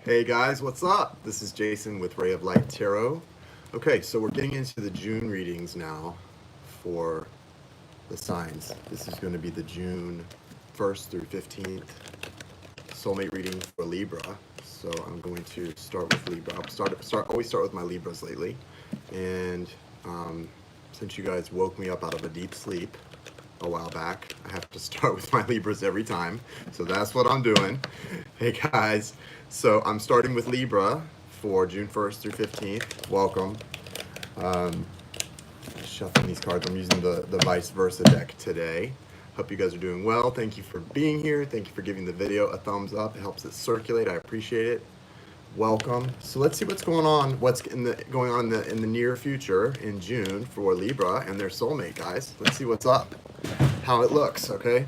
Hey guys, what's up? This is Jason with Ray of Light Tarot. Okay, so we're getting into the June readings now for the signs. This is going to be the June 1st through 15th soulmate reading for Libra. So I'm going to start with Libra. Always start with my Libras lately. And since you guys woke me up out of a deep sleep a while back, I have to start with my Libras every time. So that's what I'm doing. Hey guys, so I'm starting with Libra for June 1st through 15th. Welcome. Shuffling these cards. I'm using the vice versa deck today. Hope you guys are doing well. Thank you for being here. Thank you for giving the video a thumbs up. It helps it circulate. I appreciate it. Welcome. So let's see what's going on. Going on in the near future in June for Libra and their soulmate, guys. Let's see what's up. How it looks. Okay.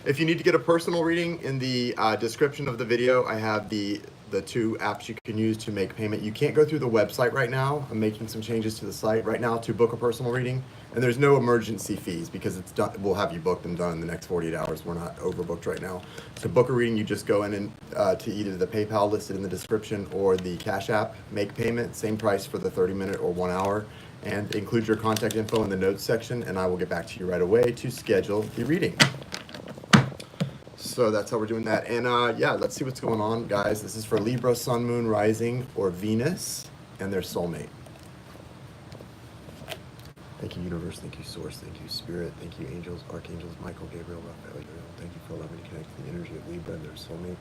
If you need to get a personal reading, in the description of the video, I have the two apps you can use to make payment. You can't go through the website right now. I'm making some changes to the site right now to book a personal reading, and there's no emergency fees because it's done. We'll have you booked and done in the next 48 hours. We're not overbooked right now. To book a reading, you just go in and to either the PayPal listed in the description or the Cash App, make payment, same price for the 30-minute or 1 hour, and include your contact info in the notes section, and I will get back to you right away to schedule the reading. So that's how we're doing that. And yeah, let's see what's going on, guys. This is for Libra, Sun, Moon, Rising, or Venus, and their soulmate. Thank you, Universe. Thank you, Source. Thank you, Spirit. Thank you, Angels, Archangels, Michael, Gabriel, Raphael, Uriel. Thank you for allowing me to connect to the energy of Libra and their soulmate.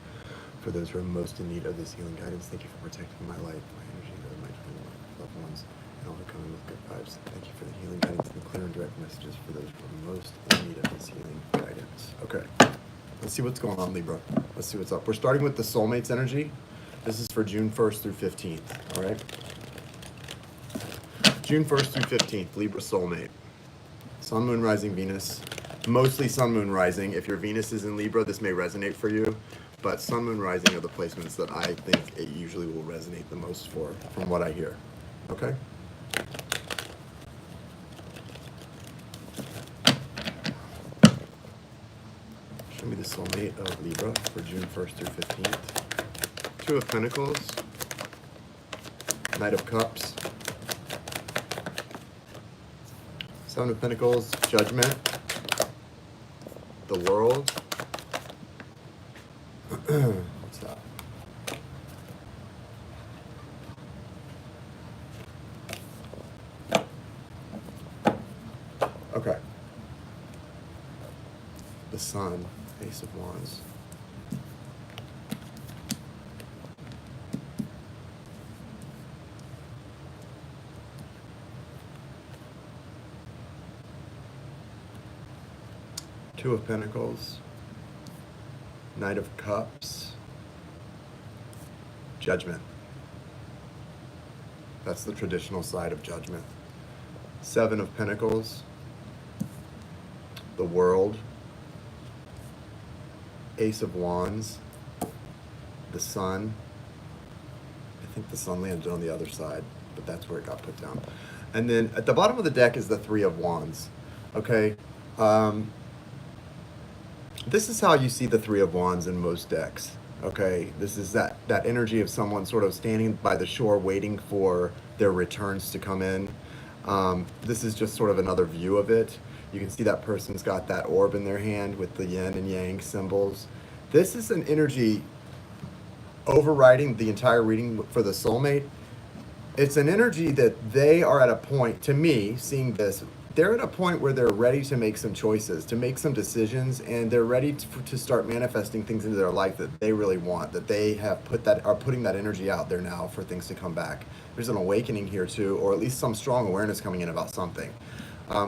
For those who are most in need of this healing guidance, thank you for protecting my life, my energy, my loved ones, and all who come in with good vibes. Thank you for the healing guidance and the clear and direct messages for those who are most in need of this healing guidance. Okay. Let's see what's going on, Libra. Let's see what's up. We're starting with the soulmate's energy. This is for June 1st through 15th, all right? June 1st through 15th, Libra soulmate. Sun, Moon, Rising, Venus. Mostly Sun, Moon, Rising. If your Venus is in Libra, this may resonate for you, but Sun, Moon, Rising are the placements that I think it usually will resonate the most for, from what I hear, okay? Show me the soulmate of Libra for June 1st through 15th. Two of Pentacles, Knight of Cups, Seven of Pentacles, Judgment, the World. What's that? Okay. The Sun. Ace of Wands. Two of Pentacles. Knight of Cups. Judgment. That's the traditional side of Judgment. Seven of Pentacles. The World. Ace of Wands, the Sun. I think the Sun landed on the other side, but that's where it got put down. And then at the bottom of the deck is the Three of Wands. Okay, this is how you see the Three of Wands in most decks. Okay, this is that energy of someone sort of standing by the shore waiting for their returns to come in. This is just sort of another view of it. You can see that person's got that orb in their hand with the yin and yang symbols. This is an energy overriding the entire reading for the soulmate. It's an energy that they are at a point, to me, seeing this, they're at a point where they're ready to make some choices, to make some decisions, and they're ready to start manifesting things into their life that they really want, that they have are putting that energy out there now for things to come back. There's an awakening here too, or at least some strong awareness coming in about something.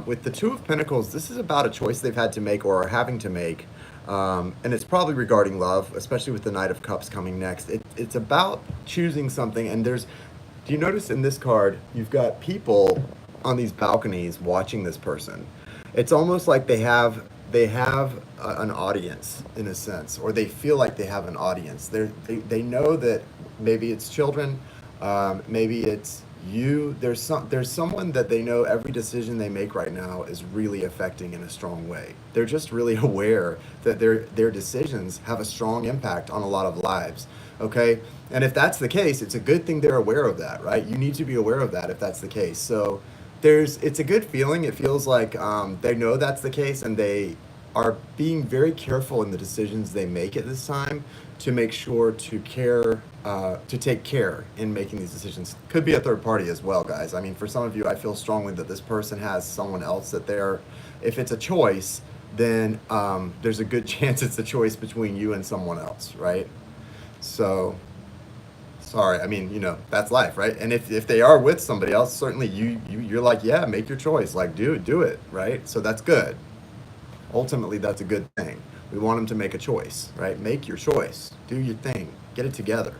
With the Two of Pentacles, this is about a choice they've had to make or are having to make. And it's probably regarding love, especially with the Knight of Cups coming next. It's about choosing something. And do you notice in this card, you've got people on these balconies watching this person. It's almost like they have an audience in a sense, or they feel like they have an audience. They know that maybe it's children, maybe it's you. There's someone that they know every decision they make right now is really affecting in a strong way. They're just really aware that their decisions have a strong impact on a lot of lives. Okay. And if that's the case, it's a good thing they're aware of that, right? You need to be aware of that if that's the case. So it's a good feeling. It feels like they know that's the case, and they are being very careful in the decisions they make at this time to make sure to take care in making these decisions. Could be a third party as well, guys. I mean, for some of you, I feel strongly that this person has someone else that if it's a choice, then there's a good chance it's a choice between you and someone else, right? So, sorry, I mean, that's life, right? And if they are with somebody else, certainly you're like, yeah, make your choice, like do it, right? So that's good. Ultimately, that's a good thing. We want them to make a choice, right? Make your choice, do your thing, get it together.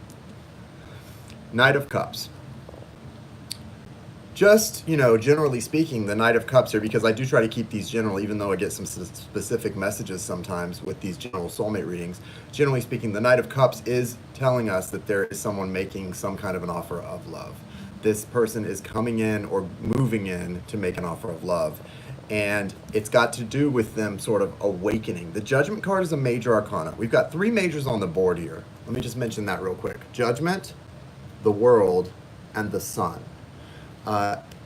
Knight of Cups. Just, generally speaking, the Knight of Cups here, because I do try to keep these general, even though I get some specific messages sometimes with these general soulmate readings. Generally speaking, the Knight of Cups is telling us that there is someone making some kind of an offer of love. This person is coming in or moving in to make an offer of love. And it's got to do with them sort of awakening. The Judgment card is a major arcana. We've got 3 majors on the board here. Let me just mention that real quick. Judgment, the World, and the Sun.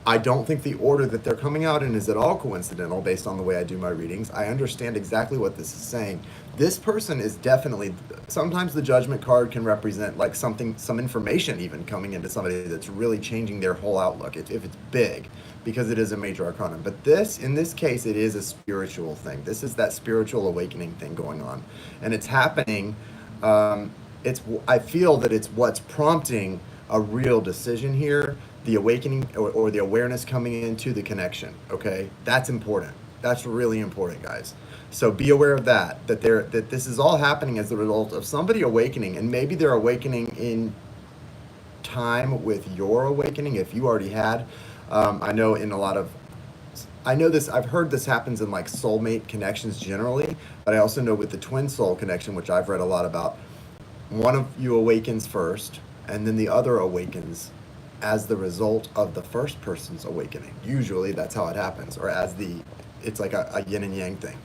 I don't think the order that they're coming out in is at all coincidental based on the way I do my readings. I understand exactly what this is saying. This person is definitely, sometimes the Judgment card can represent like some information even coming into somebody that's really changing their whole outlook, if it's big, because it is a major arcana. But in this case, it is a spiritual thing. This is that spiritual awakening thing going on. And it's happening, I feel that it's what's prompting a real decision here, the awakening or the awareness coming into the connection, okay? That's important. That's really important, guys. So be aware of that this is all happening as the result of somebody awakening, and maybe they're awakening in time with your awakening if you already had. I know I've heard this happens in like soulmate connections generally, but I also know with the twin soul connection, which I've read a lot about, one of you awakens first, and then the other awakens as the result of the first person's awakening. Usually that's how it happens, or it's like a yin and yang thing.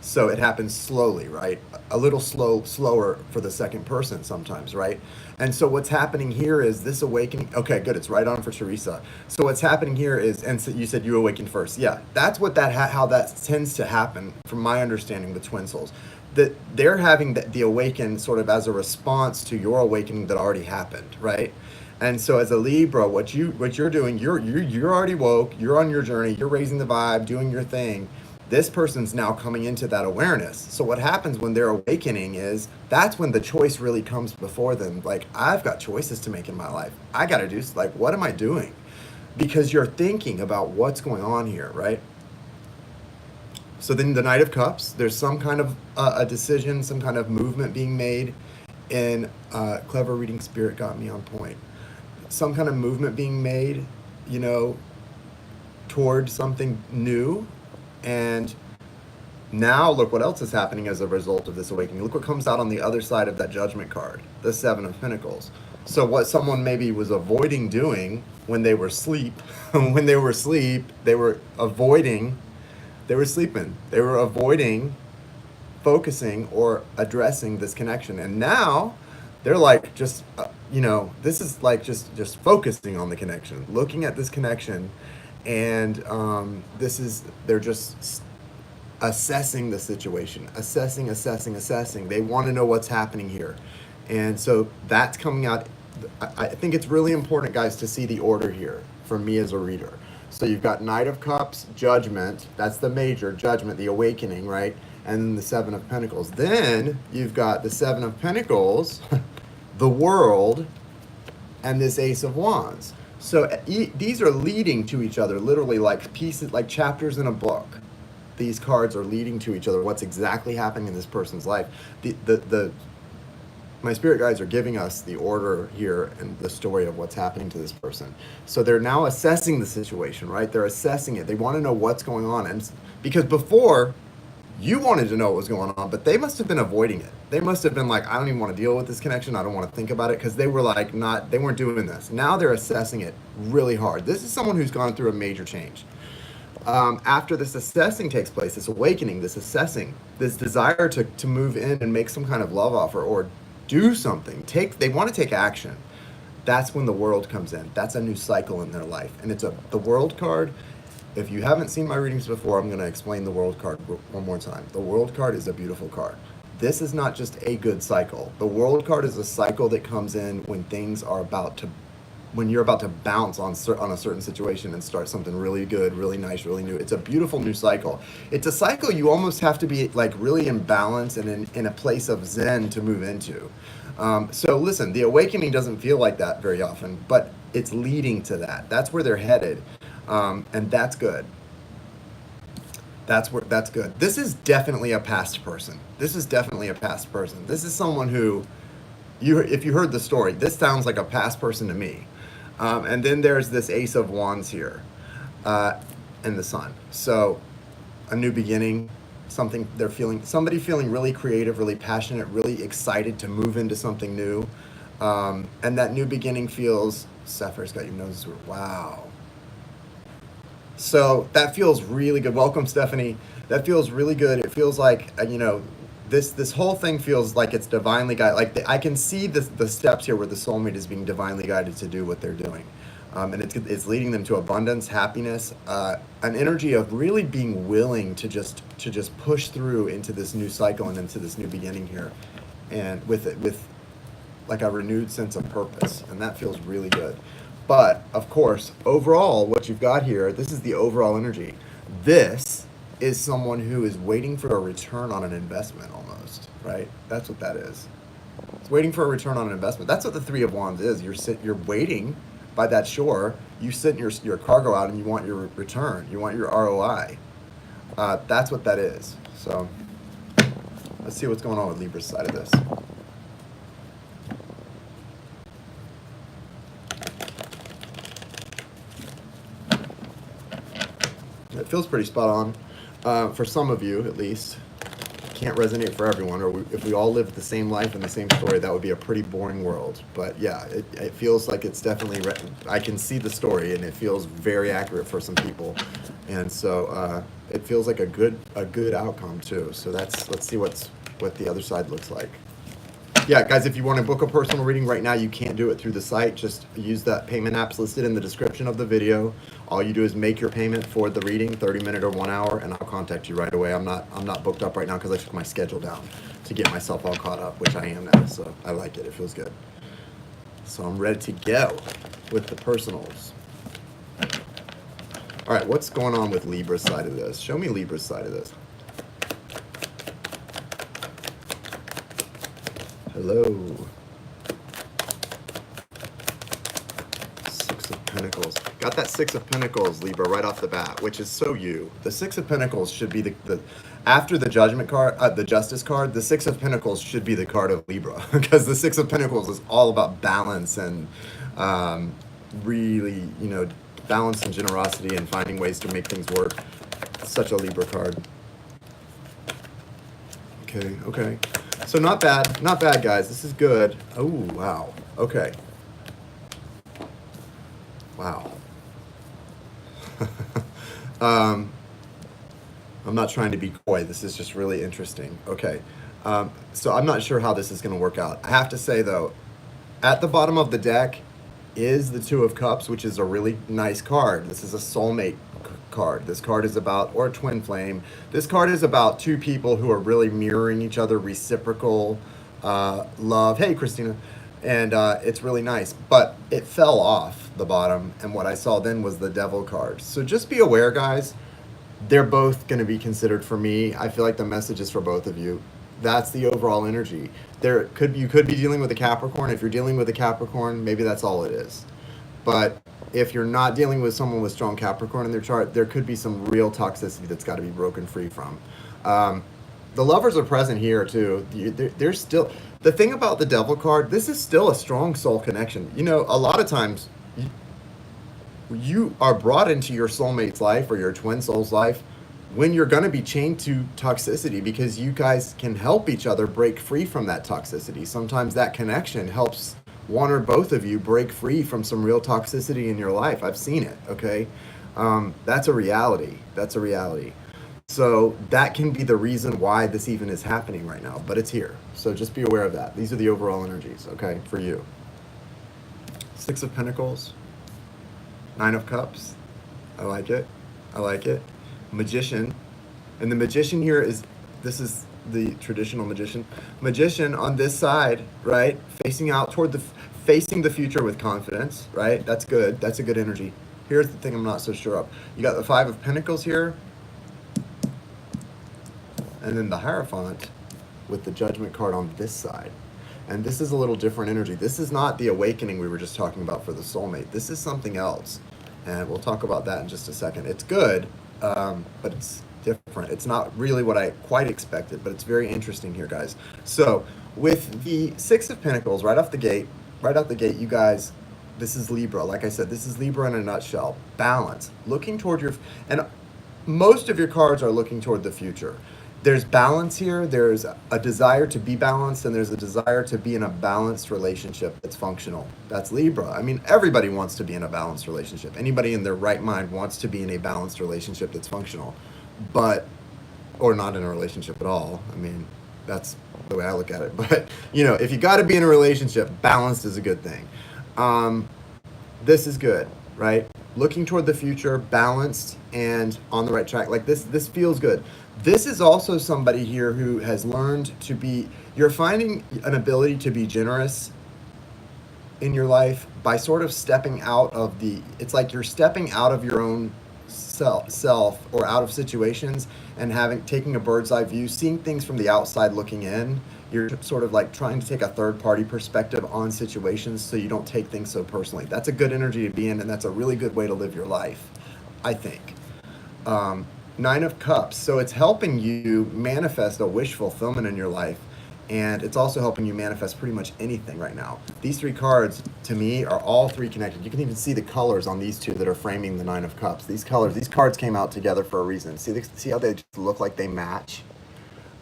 So it happens slowly, right? A little slower for the second person sometimes, right? And so what's happening here is this awakening. Okay, good. It's right on for Teresa. So what's happening here is, and so you said you awakened first. Yeah, that's what how that tends to happen, from my understanding with twin souls. That they're having the awaken sort of as a response to your awakening that already happened, right? And so as a Libra, what you're doing, you're already woke, you're on your journey, you're raising the vibe, doing your thing. This person's now coming into that awareness. So what happens when they're awakening is that's when the choice really comes before them. Like, I've got choices to make in my life. I got to do, like, what am I doing? Because you're thinking about what's going on here, right? So then the Knight of Cups, there's some kind of a decision, some kind of movement being made in Clever Reading Spirit got me on point. Some kind of movement being made, toward something new. And now look what else is happening as a result of this awakening. Look what comes out on the other side of that Judgment card, the 7 of Pentacles. So what someone maybe was avoiding doing when they were asleep, they were avoiding, they were sleeping. They were avoiding focusing or addressing this connection. And now they're like, this is like just focusing on the connection, looking at this connection. And they're just assessing the situation, assessing. They want to know what's happening here. And so that's coming out. I think it's really important, guys, to see the order here for me as a reader. So you've got Knight of Cups, Judgment. That's the major, Judgment, the awakening, right? And then the 7 of Pentacles. Then you've got the 7 of Pentacles, the World, and this Ace of Wands. So these are leading to each other, literally like pieces, like chapters in a book. These cards are leading to each other. What's exactly happening in this person's life? My spirit guides are giving us the order here and the story of what's happening to this person. So they're now assessing the situation, right? They're assessing it. They want to know what's going on, and because before you wanted to know what was going on, but they must have been avoiding it. They must have been like, I don't even want to deal with this connection. I don't want to think about it, because they were like they weren't doing this. Now they're assessing it really hard. This is someone who's gone through a major change. After this assessing takes place, this awakening, this assessing, this desire to move in and make some kind of love offer, or do something. They want to take action. That's when the World comes in. That's a new cycle in their life. And it's the World card. If you haven't seen my readings before, I'm going to explain the World card one more time. The World card is a beautiful card. This is not just a good cycle. The World card is a cycle that comes in when things are when you're about to bounce on a certain situation and start something really good, really nice, really new. It's a beautiful new cycle. It's a cycle you almost have to be like really in balance and in a place of zen to move into. So listen, the awakening doesn't feel like that very often, but it's leading to that. That's where they're headed, and that's good. That's good. This is definitely a past person. This is definitely a past person. This is someone who, if you heard the story, this sounds like a past person to me. And then there's this Ace of Wands here, and the Sun. So, a new beginning, somebody feeling really creative, really passionate, really excited to move into something new. And that new beginning feels, Sapphire's got your nose, wow. So that feels really good. Welcome, Stephanie. That feels really good. It feels like, this whole thing feels like it's divinely guided. Like I can see the steps here where the soulmate is being divinely guided to do what they're doing. And it's leading them to abundance, happiness, an energy of really being willing to just push through into this new cycle and into this new beginning here. And with like a renewed sense of purpose. And that feels really good. But, of course, overall, what you've got here, this is the overall energy. This is someone who is waiting for a return on an investment almost, right? That's what that is. It's waiting for a return on an investment. That's what the Three of Wands is. You're waiting by that shore. You sit your cargo out and you want your return. You want your ROI. That's what that is. So, let's see what's going on with Libra's side of this. It feels pretty spot on, for some of you at least. Can't resonate for everyone, or if we all lived the same life and the same story, that would be a pretty boring world. But yeah, it feels like it's definitely, I can see the story and it feels very accurate for some people. And so it feels like a good outcome too. So let's see what the other side looks like. Yeah, guys, if you want to book a personal reading right now, you can't do it through the site. Just use that payment apps listed in the description of the video. All you do is make your payment for the reading, 30-minute or 1 hour, and I'll contact you right away. I'm not booked up right now because I took my schedule down to get myself all caught up, which I am now. So I like it. It feels good. So I'm ready to go with the personals. All right, what's going on with Libra's side of this? Show me Libra's side of this. Hello. Six of Pentacles. Got that Six of Pentacles, Libra, right off the bat, which is so you. The Six of Pentacles should be the after the Judgment card, the Justice card, the Six of Pentacles should be the card of Libra, because the Six of Pentacles is all about balance and really, balance and generosity and finding ways to make things work. Such a Libra card. Okay. So not bad, guys. This is good. Oh, wow. Okay. Wow. I'm not trying to be coy. This is just really interesting. Okay. So I'm not sure how this is going to work out. I have to say, though, at the bottom of the deck is the Two of Cups, which is a really nice card. This is a soulmate card. This card is about, or a twin flame. This card is about two people who are really mirroring each other, reciprocal love. Hey, Christina. And it's really nice, but it fell off the bottom, and what I saw then was the Devil card. So just be aware, guys. They're both going to be considered for me. I feel like the message is for both of you. That's the overall energy. You could be dealing with a Capricorn. If you're dealing with a Capricorn, maybe that's all it is. But if you're not dealing with someone with strong Capricorn in their chart, there could be some real toxicity that's got to be broken free from. The lovers are present here too. They're still, the thing about the Devil card, this is still a strong soul connection. A lot of times you are brought into your soulmate's life or your twin soul's life when you're going to be chained to toxicity, because you guys can help each other break free from that toxicity. Sometimes that connection helps one or both of you break free from some real toxicity in your life. I've seen it, okay? That's a reality. So that can be the reason why this even is happening right now, but it's here. So just be aware of that. These are the overall energies, okay, for you. Six of Pentacles, Nine of Cups. I like it. I like it. Magician. And the magician here is, this is the traditional magician. Magician on this side, right? Facing out toward facing the future with confidence, right? That's good. That's a good energy. Here's the thing I'm not so sure of. You got the Five of Pentacles here. And then the Hierophant with the Judgment card on this side. And this is a little different energy. This is not the awakening we were just talking about for the soulmate. This is something else. And we'll talk about that in just a second. It's good, but it's different. It's not really what I quite expected, but it's very interesting here, guys. So with the Six of Pentacles right out the gate, you guys, this is Libra. Like I said, this is Libra in a nutshell. Balance. Looking toward your, and most of your cards are looking toward the future. There's balance here. There's a desire to be balanced, and there's a desire to be in a balanced relationship that's functional. That's Libra. I mean, everybody wants to be in a balanced relationship. Anybody in their right mind wants to be in a balanced relationship that's functional, but, or not in a relationship at all. I mean, that's the way I look at it. But, you know, if you got to be in a relationship, balanced is a good thing. This is good, right? Looking toward the future, balanced and on the right track. Like this feels good. This is also somebody here who has learned to be, you're finding an ability to be generous in your life by sort of stepping out of the, it's like you're stepping out of your own self or out of situations and taking a bird's eye view, seeing things from the outside looking in. You're sort of like trying to take a third party perspective on situations so you don't take things so personally. That's a good energy to be in, and that's a really good way to live your life, I think. Nine of Cups. So it's helping you manifest a wish fulfillment in your life, and it's also helping you manifest pretty much anything right now. These three cards, to me, are all three connected. You can even see the colors on these two that are framing the Nine of Cups. These colors, these cards came out together for a reason. See how they just look like they match?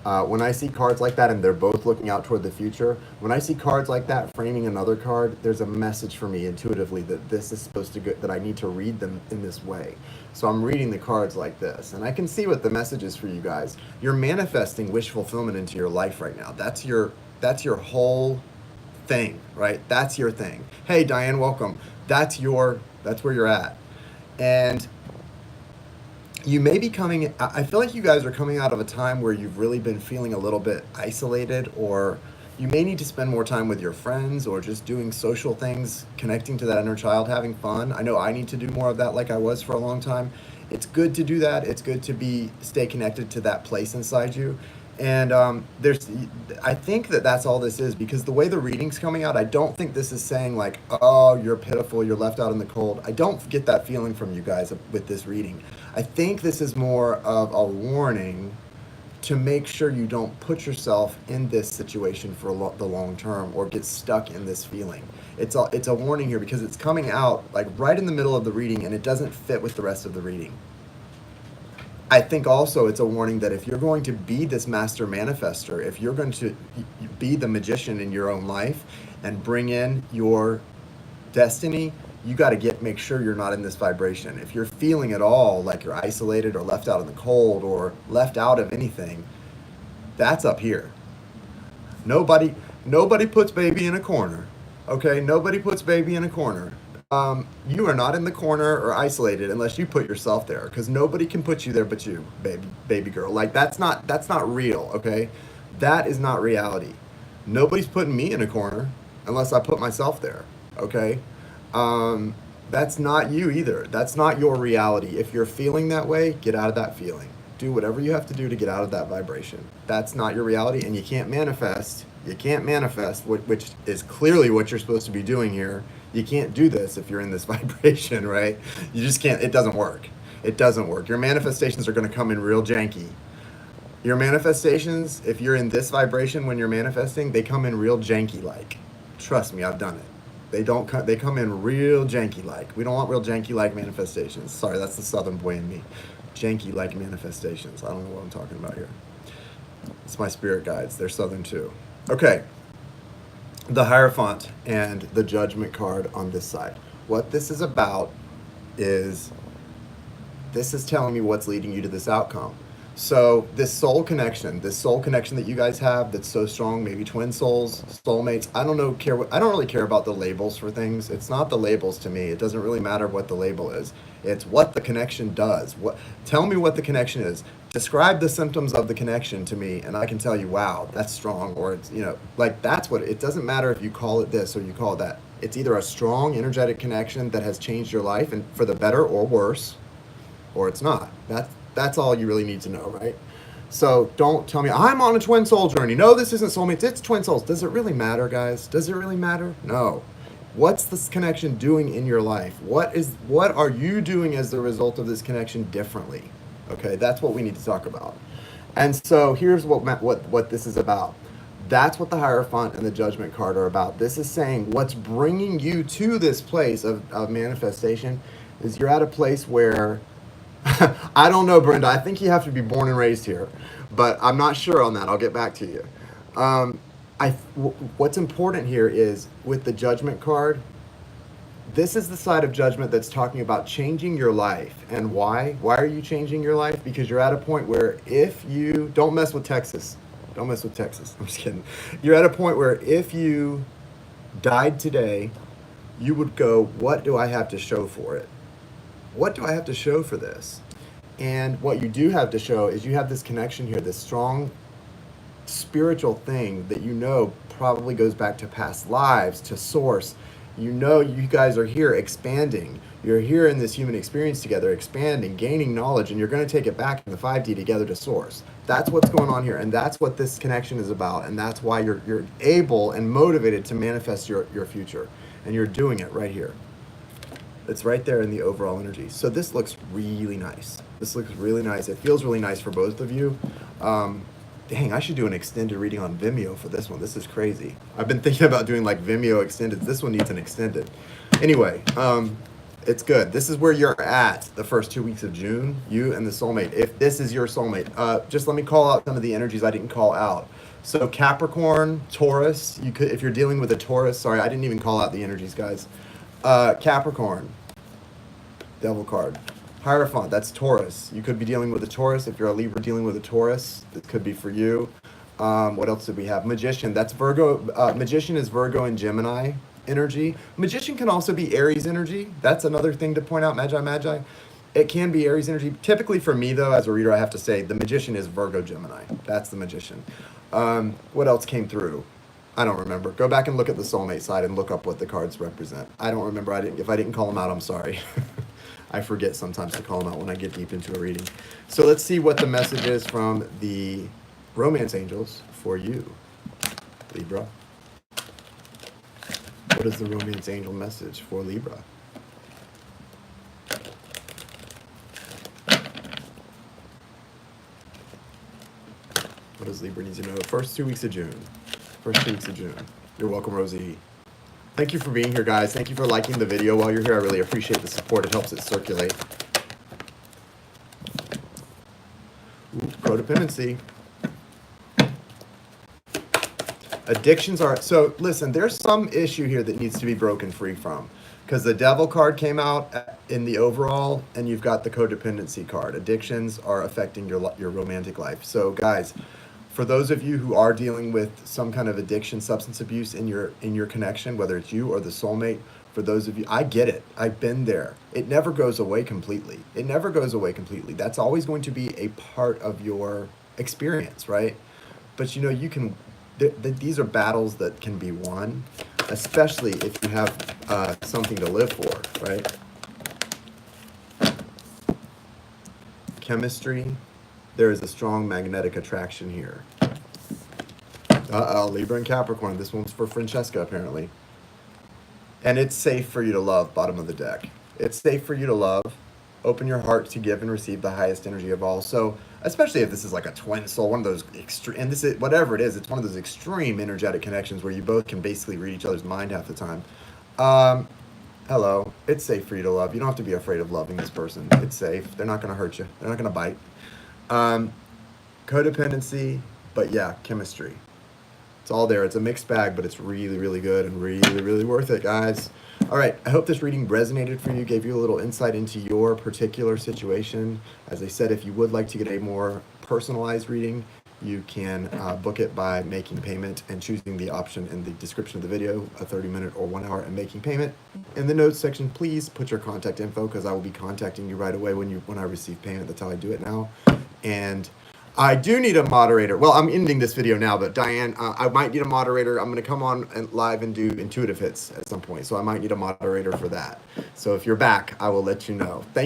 When I see cards like that and they're both looking out toward the future, when I see cards like that framing another card, there's a message for me intuitively that this is supposed to go, that I need to read them in this way. So I'm reading the cards like this, and I can see what the message is for you guys. You're manifesting wish fulfillment into your life right now. That's your whole thing, right? That's your thing. Hey, Diane, welcome. That's where you're at. And you may be coming, I feel like you guys are coming out of a time where you've really been feeling a little bit isolated, or you may need to spend more time with your friends or just doing social things, connecting to that inner child, having fun. I know I need to do more of that like I was for a long time. It's good to do that. It's good to stay connected to that place inside you. And I think that's all this is, because the way the reading's coming out, I don't think this is saying like, oh, you're pitiful, you're left out in the cold. I don't get that feeling from you guys with this reading. I think this is more of a warning to make sure you don't put yourself in this situation for the long term or get stuck in this feeling. It's a warning here because it's coming out like right in the middle of the reading and it doesn't fit with the rest of the reading. I think also it's a warning that if you're going to be this master manifester, if you're going to be the magician in your own life and bring in your destiny, you got to make sure you're not in this vibration. If you're feeling at all like you're isolated or left out in the cold or left out of anything, that's up here. Nobody puts baby in a corner. Okay, nobody puts baby in a corner. You are not in the corner or isolated unless you put yourself there, because nobody can put you there but you, baby girl. Like that's not real, okay? That is not reality. Nobody's putting me in a corner unless I put myself there, okay? That's not you either. That's not your reality. If you're feeling that way, get out of that feeling. Do whatever you have to do to get out of that vibration. That's not your reality, and you can't manifest. You can't manifest, which is clearly what you're supposed to be doing here. You can't do this if you're in this vibration, right? You just can't. It doesn't work. It doesn't work. Your manifestations are going to come in real janky. Your manifestations, if you're in this vibration when you're manifesting, they come in real janky-like. Trust me, I've done it. They come in real janky-like. We don't want real janky-like manifestations. Sorry, that's the Southern boy in me. Janky-like manifestations. I don't know what I'm talking about here. It's my spirit guides. They're Southern too. Okay. The Hierophant and the Judgment card on this side. What this is about is, this is telling me what's leading you to this outcome. So this soul connection that you guys have, that's so strong, maybe twin souls, soulmates. I don't know, I don't really care about the labels for things. It's not the labels to me. It doesn't really matter what the label is. It's what the connection does. Tell me what the connection is. Describe the symptoms of the connection to me, and I can tell you, wow, that's strong, or it's, like, that's what, it doesn't matter if you call it this or you call it that. It's either a strong energetic connection that has changed your life and for the better or worse, or it's not. That's all you really need to know, right? So don't tell me I'm on a twin soul journey. No, this isn't soulmates, it's twin souls. Does it really matter, guys? Does it really matter? No. What's this connection doing in your life? What are you doing as the result of this connection differently? Okay, that's what we need to talk about. And so here's what this is about. That's what the Hierophant and the Judgment card are about. This is saying what's bringing you to this place of manifestation is you're at a place where I don't know, Brenda. I think you have to be born and raised here, but I'm not sure on that. I'll get back to you. What's important here is with the Judgment card, this is the side of Judgment that's talking about changing your life. And why? Why are you changing your life? Because you're at a point where if you don't mess with Texas, don't mess with Texas. I'm just kidding. You're at a point where if you died today, you would go, what do I have to show for it? What do I have to show for this? And what you do have to show is you have this connection here, this strong spiritual thing that probably goes back to past lives, to source. You guys are here expanding. You're here in this human experience together, expanding, gaining knowledge, and you're going to take it back in the 5D together to source. That's what's going on here, and that's what this connection is about, and that's why you're able and motivated to manifest your future, and you're doing it right here. It's right there in the overall energy. So this looks really nice. This looks really nice. It feels really nice for both of you. Dang, I should do an extended reading on Vimeo for this one. This is crazy. I've been thinking about doing like Vimeo extended. This one needs an extended. Anyway, it's good. This is where you're at the first 2 weeks of June, you and the soulmate. If this is your soulmate, just let me call out some of the energies I didn't call out. So Capricorn, Taurus, if you're dealing with a Taurus, sorry, I didn't even call out the energies, guys. Capricorn, Devil card. Hierophant, that's Taurus. You could be dealing with a Taurus. If you're a Libra dealing with a Taurus, this could be for you. What else did we have? Magician, that's Virgo. Magician is Virgo and Gemini energy. Magician can also be Aries energy. That's another thing to point out, Magi. It can be Aries energy. Typically for me, though, as a reader, I have to say the Magician is Virgo Gemini. That's the Magician. What else came through? I don't remember. Go back and look at the soulmate side and look up what the cards represent. I don't remember. If I didn't call them out, I'm sorry. I forget sometimes to call them out when I get deep into a reading. So let's see what the message is from the romance angels for you, Libra. What is the romance angel message for Libra? What does Libra need to know? First 2 weeks of June. First 2 weeks of June. You're welcome, Rosie. Thank you for being here, guys. Thank you for liking the video while you're here. I really appreciate the support. It helps it circulate. Ooh, codependency. Addictions are... So, listen, there's some issue here that needs to be broken free from. Because the Devil card came out in the overall, and you've got the codependency card. Addictions are affecting your romantic life. So, guys... For those of you who are dealing with some kind of addiction, substance abuse in your connection, whether it's you or the soulmate, for those of you, I get it. I've been there. It never goes away completely. It never goes away completely. That's always going to be a part of your experience, right? But you can, these are battles that can be won, especially if you have something to live for, right? Chemistry. There is a strong magnetic attraction here. Libra and Capricorn. This one's for Francesca, apparently. And it's safe for you to love, bottom of the deck. It's safe for you to love. Open your heart to give and receive the highest energy of all. So, especially if this is like a twin soul, one of those extreme, and this is, whatever it is, it's one of those extreme energetic connections where you both can basically read each other's mind half the time. Hello. It's safe for you to love. You don't have to be afraid of loving this person. It's safe. They're not going to hurt you. They're not going to bite. Codependency, but yeah, chemistry. It's all there. It's a mixed bag, but it's really, really good and really, really worth it, guys. All right, I hope this reading resonated for you, gave you a little insight into your particular situation. As I said, if you would like to get a more personalized reading, you can book it by making payment and choosing the option in the description of the video, a 30-minute or 1 hour, and making payment. In the notes section, please put your contact info, because I will be contacting you right away when I receive payment. That's how I do it now. And I do need a moderator. Well, I'm ending this video now, but Diane, I might need a moderator. I'm going to come on live and do intuitive hits at some point, so I might need a moderator for that. So if you're back, I will let you know. Thank you.